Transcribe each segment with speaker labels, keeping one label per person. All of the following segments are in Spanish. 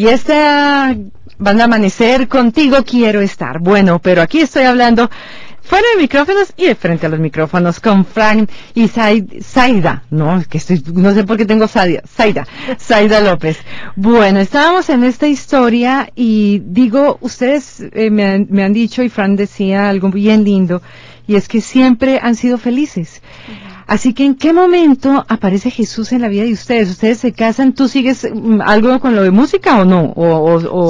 Speaker 1: Y esta van a amanecer contigo quiero estar. Bueno, pero aquí estoy hablando fuera de micrófonos y de frente a los micrófonos con Frank y Zaida, no, que no sé por qué tengo Zaida López. Bueno, estábamos en esta historia y digo, ustedes me han dicho, y Frank decía algo bien lindo, y es que siempre han sido felices. Así que, ¿en qué momento aparece Jesús en la vida de ustedes? ¿Ustedes se casan? ¿Tú sigues algo con lo de música o no?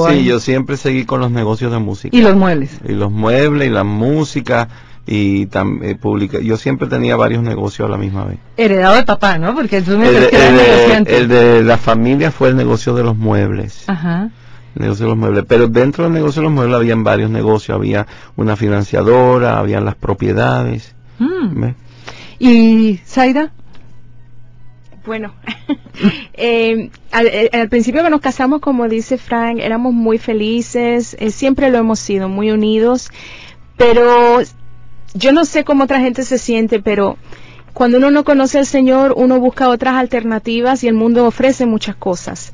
Speaker 2: Sí, yo siempre seguí con los negocios de música.
Speaker 1: ¿Y los muebles?
Speaker 2: Y los muebles, y la música, y yo siempre tenía varios negocios a la misma vez.
Speaker 1: Heredado de papá, ¿no? Porque tú me dices que eras negociante.
Speaker 2: El de la familia fue el negocio de los muebles.
Speaker 1: Ajá.
Speaker 2: El negocio de los muebles. Pero dentro del negocio de los muebles habían varios negocios. Había una financiadora, habían las propiedades. ¿Ves?
Speaker 1: ¿Y Zaida?
Speaker 3: Bueno, al principio que nos casamos, como dice Frank, éramos muy felices, siempre lo hemos sido, muy unidos, pero yo no sé cómo otra gente se siente, pero cuando uno no conoce al Señor, uno busca otras alternativas y el mundo ofrece muchas cosas.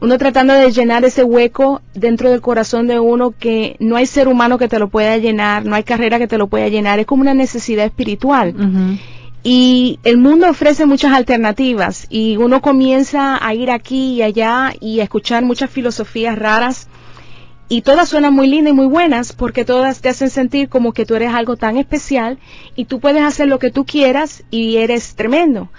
Speaker 3: Uno tratando de llenar ese hueco dentro del corazón de uno que no hay ser humano que te lo pueda llenar, no hay carrera que te lo pueda llenar, es como una necesidad espiritual.
Speaker 1: Uh-huh.
Speaker 3: Y el mundo ofrece muchas alternativas y uno comienza a ir aquí y allá y a escuchar muchas filosofías raras y todas suenan muy lindas y muy buenas porque todas te hacen sentir como que tú eres algo tan especial y tú puedes hacer lo que tú quieras y eres tremendo.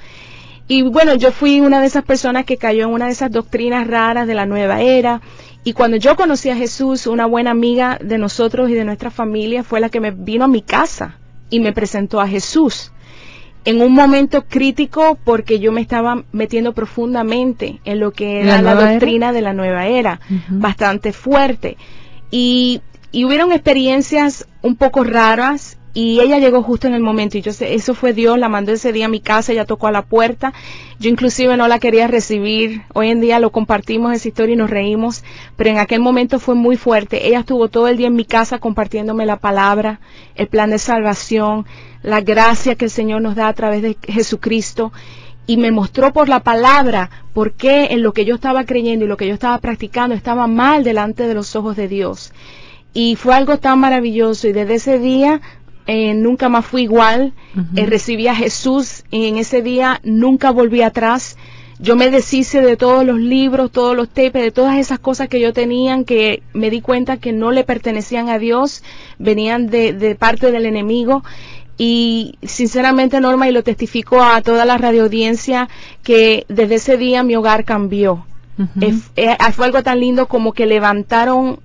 Speaker 3: Y bueno, yo fui una de esas personas que cayó en una de esas doctrinas raras de la nueva era y cuando yo conocí a Jesús, una buena amiga de nosotros y de nuestra familia fue la que me vino a mi casa y me presentó a Jesús. En un momento crítico porque yo me estaba metiendo profundamente en lo que era la doctrina de la nueva era, bastante fuerte. Y hubieron experiencias un poco raras y ella llegó justo en el momento y yo sé, eso fue Dios, la mandó ese día a mi casa, ella tocó a la puerta, yo inclusive no la quería recibir, hoy en día lo compartimos esa historia y nos reímos, pero en aquel momento fue muy fuerte, ella estuvo todo el día en mi casa compartiéndome la palabra, el plan de salvación, la gracia que el Señor nos da a través de Jesucristo y me mostró por la palabra por qué en lo que yo estaba creyendo y lo que yo estaba practicando estaba mal delante de los ojos de Dios y fue algo tan maravilloso y desde ese día nunca más fui igual, recibí a Jesús y en ese día nunca volví atrás. Yo me deshice de todos los libros, todos los tapes, de todas esas cosas que yo tenía, que me di cuenta que no le pertenecían a Dios, venían de parte del enemigo. Y sinceramente, Norma, y lo testifico a toda la radioaudiencia, que desde ese día mi hogar cambió. Fue algo tan lindo como que levantaron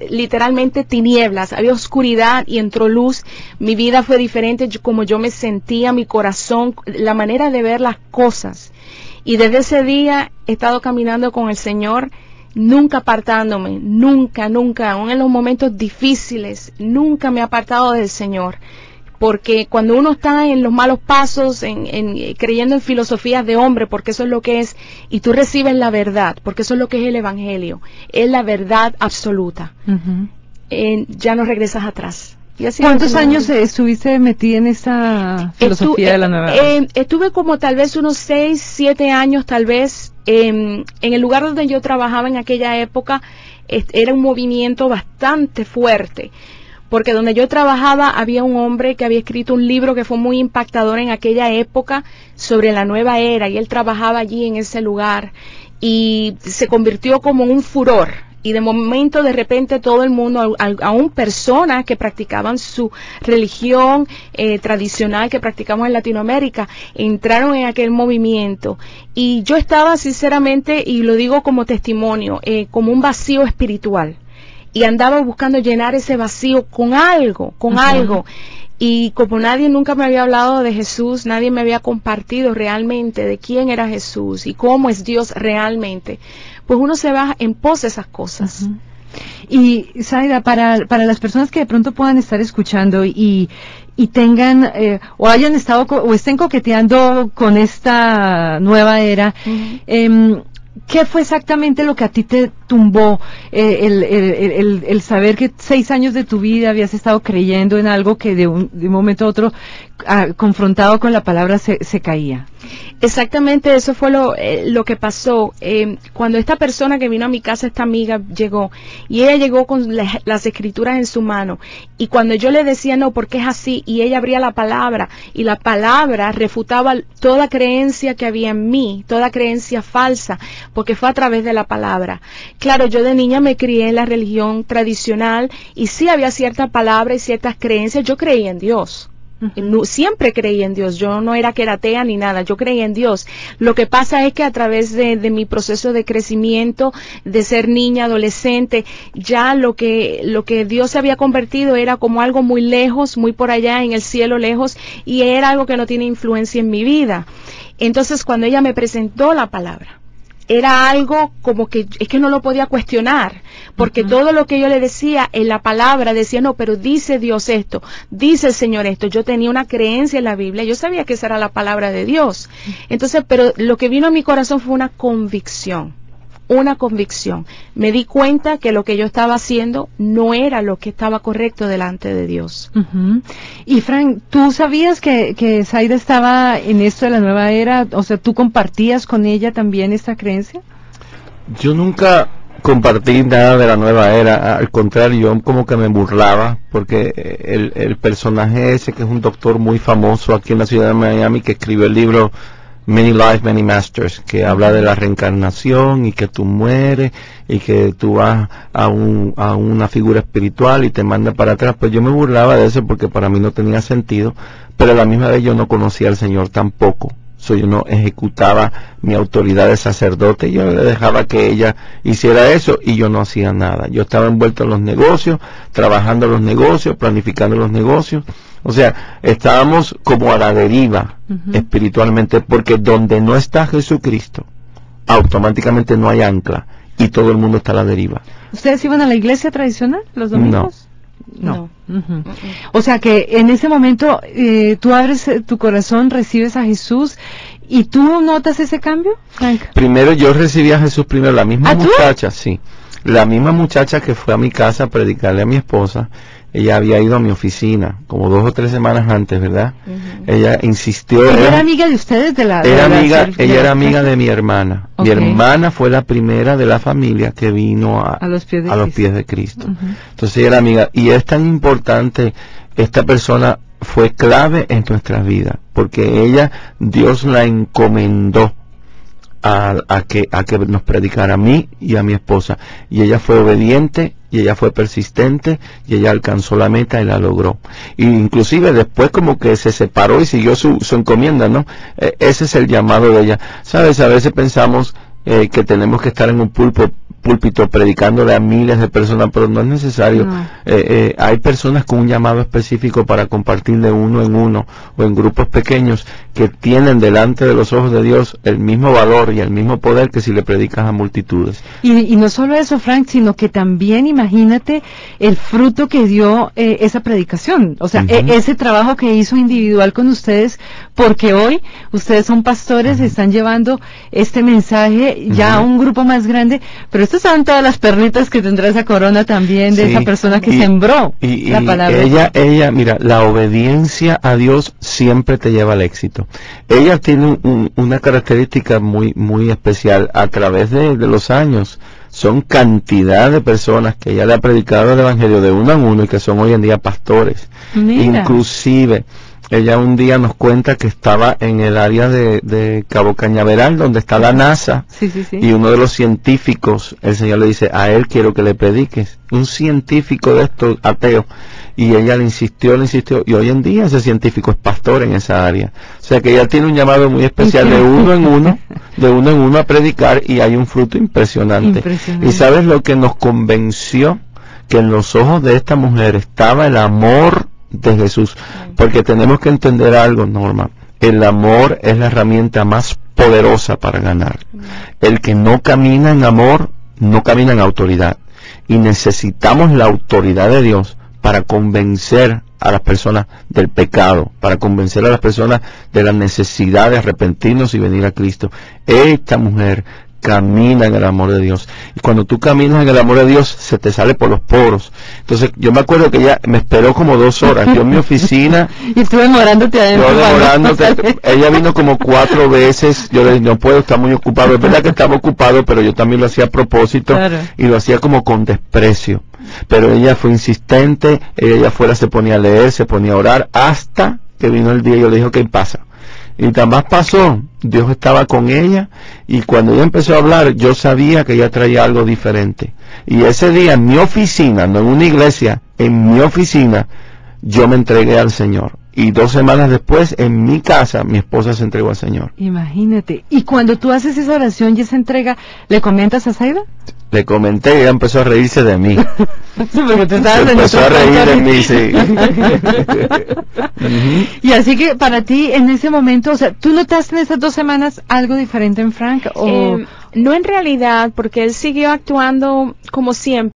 Speaker 3: literalmente tinieblas, había oscuridad y entró luz, mi vida fue diferente, como yo me sentía, mi corazón, la manera de ver las cosas. Y desde ese día he estado caminando con el Señor, nunca apartándome, nunca, aún en los momentos difíciles, nunca me he apartado del Señor. Porque cuando uno está en los malos pasos, creyendo en filosofías de hombre, porque eso es lo que es, y tú recibes la verdad, porque eso es lo que es el Evangelio, es la verdad absoluta, ya no regresas atrás. Y así
Speaker 1: ¿cuántos años estuviste metida en esta filosofía de la nueva era?
Speaker 3: Estuve como tal vez unos 6, 7 años tal vez, en el lugar donde yo trabajaba en aquella época, era un movimiento bastante fuerte. Porque donde yo trabajaba había un hombre que había escrito un libro que fue muy impactador en aquella época sobre la nueva era y él trabajaba allí en ese lugar y se convirtió como en un furor y de momento de repente todo el mundo, aún personas que practicaban su religión tradicional que practicamos en Latinoamérica, entraron en aquel movimiento y yo estaba sinceramente, y lo digo como testimonio, como un vacío espiritual. Y andaba buscando llenar ese vacío con algo, y como nadie nunca me había hablado de Jesús, nadie me había compartido realmente de quién era Jesús y cómo es Dios realmente, pues uno se va en pos de esas cosas.
Speaker 1: Y Zaida, para las personas que de pronto puedan estar escuchando y tengan o hayan estado o estén coqueteando con esta nueva era, ¿qué fue exactamente lo que a ti te tumbó? El saber que 6 años de tu vida habías estado creyendo en algo que de un momento a otro, confrontado con la palabra, se caía.
Speaker 3: Exactamente, eso fue lo que pasó. Cuando esta persona que vino a mi casa, esta amiga, llegó, y ella llegó con las escrituras en su mano, y cuando yo le decía, no, porque es así, y ella abría la palabra, y la palabra refutaba toda creencia que había en mí, toda creencia falsa, porque fue a través de la palabra. Claro, yo de niña me crié en la religión tradicional, y sí había cierta palabra y ciertas creencias. Yo creía en Dios. Siempre creí en Dios, yo no era que era atea ni nada, yo creía en Dios. Lo que pasa es que a través de mi proceso de crecimiento, de ser niña, adolescente, ya lo que Dios se había convertido era como algo muy lejos, muy por allá en el cielo lejos, y era algo que no tiene influencia en mi vida. Entonces, cuando ella me presentó la palabra, era algo como que es que no lo podía cuestionar, porque todo lo que yo le decía en la palabra decía, no, pero dice Dios esto, dice el Señor esto. Yo tenía una creencia en la Biblia, yo sabía que esa era la palabra de Dios. Entonces, pero lo que vino a mi corazón fue una convicción. Me di cuenta que lo que yo estaba haciendo no era lo que estaba correcto delante de Dios.
Speaker 1: Y Frank, ¿tú sabías que Zaida estaba en esto de la nueva era? O sea, ¿tú compartías con ella también esta creencia?
Speaker 2: Yo nunca compartí nada de la nueva era, al contrario, yo como que me burlaba, porque el personaje ese, que es un doctor muy famoso aquí en la ciudad de Miami, que escribió el libro Many Lives, Many Masters, que habla de la reencarnación y que tú mueres y que tú vas a una figura espiritual y te manda para atrás. Pues yo me burlaba de eso porque para mí no tenía sentido, pero a la misma vez yo no conocía al Señor tampoco. Yo no ejecutaba mi autoridad de sacerdote, yo le dejaba que ella hiciera eso y yo no hacía nada. Yo estaba envuelto en los negocios, trabajando en los negocios, planificando los negocios. O sea, estábamos como a la deriva espiritualmente, porque donde no está Jesucristo, automáticamente no hay ancla y todo el mundo está a la deriva.
Speaker 1: ¿Ustedes iban a la iglesia tradicional los domingos?
Speaker 3: No.
Speaker 1: O sea que en ese momento tú abres tu corazón, recibes a Jesús, ¿y tú notas ese cambio, Frank?
Speaker 2: Primero yo recibí a Jesús primero, la misma muchacha, sí. La misma muchacha que fue a mi casa a predicarle a mi esposa, ella había ido a mi oficina como 2 o 3 semanas antes, ¿verdad? Ella insistió.
Speaker 1: ¿Ella era amiga de ustedes?
Speaker 2: Ella era amiga de mi hermana. Okay. Mi hermana fue la primera de la familia que vino a los pies de Cristo. Entonces ella era amiga. Y es tan importante, esta persona fue clave en nuestras vidas, porque ella, Dios la encomendó a que nos predicara a mí y a mi esposa, y ella fue obediente y ella fue persistente y ella alcanzó la meta y la logró, y inclusive después como que se separó y siguió su encomienda, ¿no? Ese es el llamado de ella. Sabes, a veces pensamos que tenemos que estar en un púlpito predicándole a miles de personas, pero no es necesario. Hay personas con un llamado específico para compartir de uno en uno o en grupos pequeños, que tienen delante de los ojos de Dios el mismo valor y el mismo poder que si le predicas a multitudes.
Speaker 1: Y no solo eso, Frank, sino que también imagínate el fruto que dio esa predicación, o sea, ese trabajo que hizo individual con ustedes, porque hoy ustedes son pastores, están llevando este mensaje ya a un grupo más grande, pero estas son todas las perlitas que tendrá esa corona también de esa persona que sembró la palabra.
Speaker 2: Ella, mira, la obediencia a Dios siempre te lleva al éxito. Ella tiene una característica muy especial. A través de los años, son cantidad de personas que ella le ha predicado el evangelio de uno en uno y que son hoy en día pastores. Mira. Inclusive ella un día nos cuenta que estaba en el área de Cabo Cañaveral, donde está la NASA, y uno de los científicos, el Señor le dice, a él quiero que le prediques, un científico de estos ateos, y ella le insistió, y hoy en día ese científico es pastor en esa área. O sea que ella tiene un llamado muy especial de uno en uno a predicar, y hay un fruto impresionante. Y ¿sabes lo que nos convenció? Que en los ojos de esta mujer estaba el amor de Jesús, porque tenemos que entender algo, Norma. El amor es la herramienta más poderosa para ganar. El que no camina en amor, no camina en autoridad, y necesitamos la autoridad de Dios para convencer a las personas del pecado, para convencer a las personas de la necesidad de arrepentirnos y venir a Cristo. Esta mujer camina en el amor de Dios. Y cuando tú caminas en el amor de Dios, se te sale por los poros. Entonces, yo me acuerdo que ella me esperó como 2 horas. Yo en mi oficina.
Speaker 1: Y estuve demorándote adentro.
Speaker 2: Yo demorándote. Ella vino como 4 veces. Yo le dije, no puedo, estar muy ocupado. Es verdad que estaba ocupado, pero yo también lo hacía a propósito. Claro. Y lo hacía como con desprecio. Pero ella fue insistente. Ella afuera se ponía a leer, se ponía a orar, hasta que vino el día y yo le dije, ¿qué pasa? Y tan más pasó, Dios estaba con ella, y cuando ella empezó a hablar, yo sabía que ella traía algo diferente. Y ese día en mi oficina, no en una iglesia, en mi oficina, yo me entregué al Señor. Y 2 semanas después, en mi casa, mi esposa se entregó al Señor.
Speaker 1: Imagínate. Y cuando tú haces esa oración y esa entrega, ¿le comentas a Zaida?
Speaker 2: Le comenté y ella empezó a reírse de mí.
Speaker 1: Porque te estabas
Speaker 2: empezó a reír de mí, sí.
Speaker 1: Y así que para ti, en ese momento, o sea, ¿tú notaste en esas 2 semanas algo diferente en Frank? ¿O?
Speaker 3: No en realidad, porque él siguió actuando como siempre.